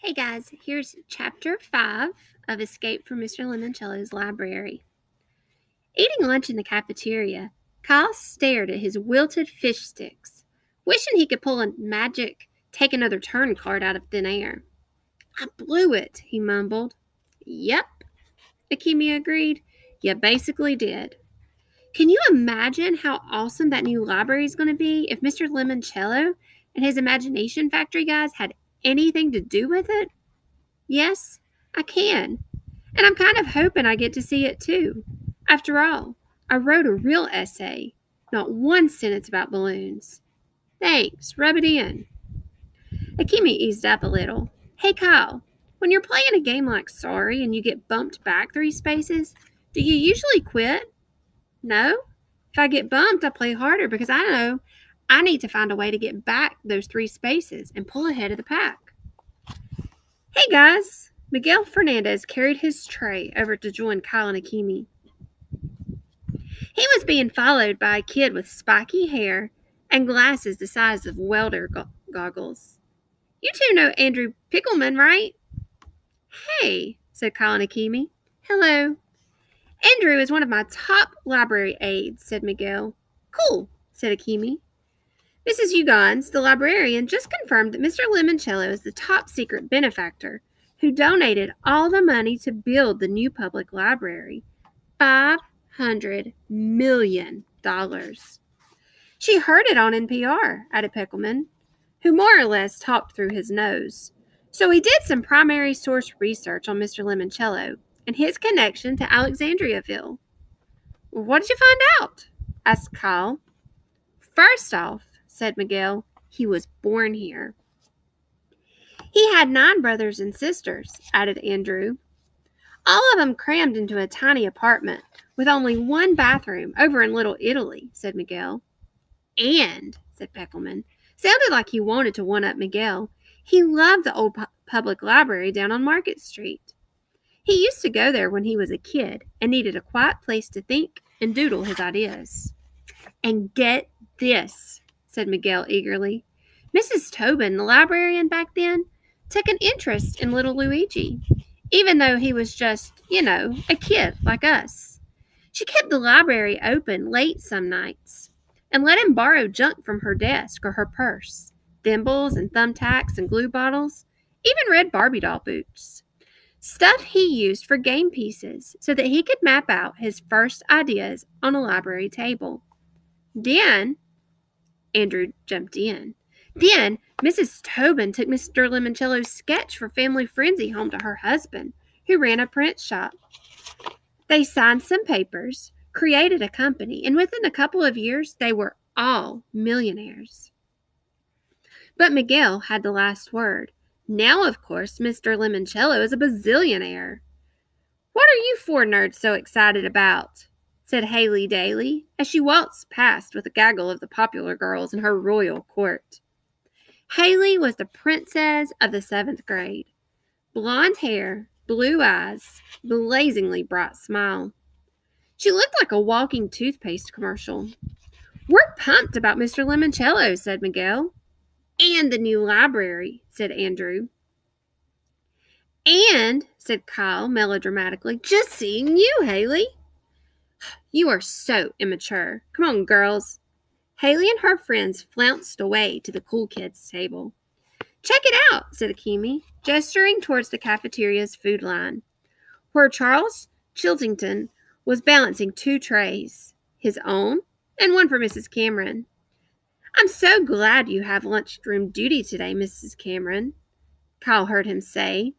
Hey guys, here's chapter 5 of Escape from Mr. Lemoncello's library. Eating lunch in the cafeteria, Kyle stared at his wilted fish sticks, wishing he could pull a magic take another turn card out of thin air. I blew it, he mumbled. Yep, Akemi agreed. You basically did. Can you imagine how awesome that new library is going to be if Mr. Lemoncello and his imagination factory guys had anything to do with it? Yes, I can. And I'm kind of hoping I get to see it too. After all, I wrote a real essay, not one sentence about balloons. Thanks, rub it in. Akemi eased up a little. Hey Kyle, when you're playing a game like Sorry and you get bumped back 3 spaces, do you usually quit? No. If I get bumped, I play harder because I know I need to find a way to get back those 3 spaces and pull ahead of the pack. Hey guys! Miguel Fernandez carried his tray over to join Kyle and Akemi. He was being followed by a kid with spiky hair and glasses the size of welder goggles. You two know Andrew Pickleman, right? Hey, said Kyle and Akemi. Hello. Andrew is one of my top library aides, said Miguel. Cool, said Akemi. Mrs. Ugons, the librarian, just confirmed that Mr. Lemoncello is the top secret benefactor who donated all the money to build the new public library. $500 million. She heard it on NPR, added Pickleman, who more or less talked through his nose. So he did some primary source research on Mr. Lemoncello and his connection to Alexandriaville. What did you find out? Asked Kyle. First off, said Miguel, he was born here. He had 9 brothers and sisters, added Andrew. All of them crammed into a tiny apartment with only 1 bathroom over in Little Italy, said Miguel. And, said Pickleman, sounded like he wanted to one-up Miguel. He loved the old public library down on Market Street. He used to go there when he was a kid and needed a quiet place to think and doodle his ideas. And get this, said Miguel eagerly. Mrs. Tobin, the librarian back then, took an interest in little Luigi, even though he was just, a kid like us. She kept the library open late some nights and let him borrow junk from her desk or her purse, thimbles and thumbtacks and glue bottles, even red Barbie doll boots. Stuff he used for game pieces so that he could map out his first ideas on a library table. Then, Andrew jumped in. Then, Mrs. Tobin took Mr. Lemoncello's sketch for Family Frenzy home to her husband, who ran a print shop. They signed some papers, created a company, and within a couple of years, they were all millionaires. But Miguel had the last word. Now, of course, Mr. Lemoncello is a bazillionaire. What are you 4 nerds so excited about? Said Haley Daly, as she waltzed past with a gaggle of the popular girls in her royal court. Haley was the princess of the 7th grade. Blonde hair, blue eyes, blazingly bright smile. She looked like a walking toothpaste commercial. We're pumped about Mr. Lemoncello, said Miguel. And the new library, said Andrew. And, said Kyle melodramatically, just seeing you, Haley. You are so immature. Come on, girls. Haley and her friends flounced away to the cool kids' table. Check it out, said Akemi, gesturing towards the cafeteria's food line, where Charles Chiltington was balancing 2 trays, his own and one for Mrs. Cameron. I'm so glad you have lunchroom duty today, Mrs. Cameron, Kyle heard him say.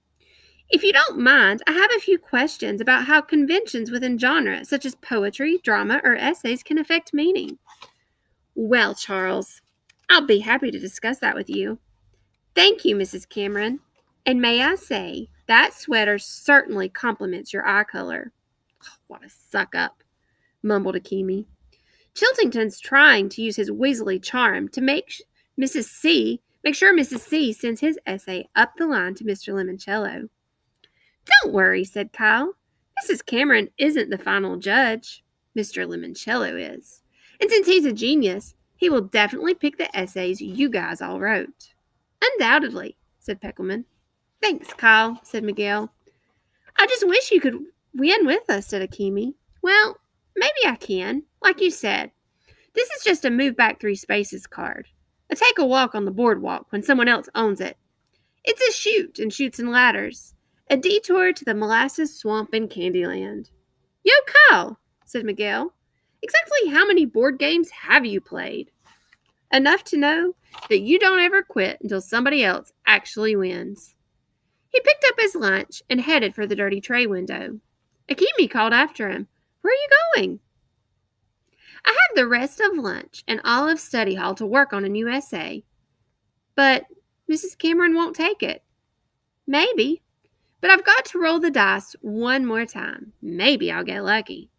If you don't mind, I have a few questions about how conventions within genre, such as poetry, drama, or essays, can affect meaning. Well, Charles, I'll be happy to discuss that with you. Thank you, Mrs. Cameron. And may I say, that sweater certainly complements your eye color. Oh, what a suck-up, mumbled Akemi. Chiltington's trying to use his weaselly charm to make sure Mrs. C sends his essay up the line to Mr. Lemoncello. Don't worry, said Kyle. Mrs. Cameron isn't the final judge. Mr. Lemoncello is. And since he's a genius, he will definitely pick the essays you guys all wrote. Undoubtedly, said Pickleman. Thanks, Kyle, said Miguel. I just wish you could win with us, said Akimi. Well, maybe I can. Like you said, this is just a move back 3 spaces card. A take a walk on the boardwalk when someone else owns it. It's a shoot in Chutes and Ladders. A detour to the molasses swamp in Candyland. Yo, Kyle, said Miguel. Exactly how many board games have you played? Enough to know that you don't ever quit until somebody else actually wins. He picked up his lunch and headed for the dirty tray window. Akimi called after him. Where are you going? I have the rest of lunch and all of study hall to work on a new essay. But Mrs. Cameron won't take it. Maybe. But I've got to roll the dice one more time. Maybe I'll get lucky.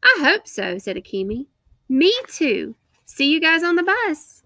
I hope so, said Akimi. Me too. See you guys on the bus.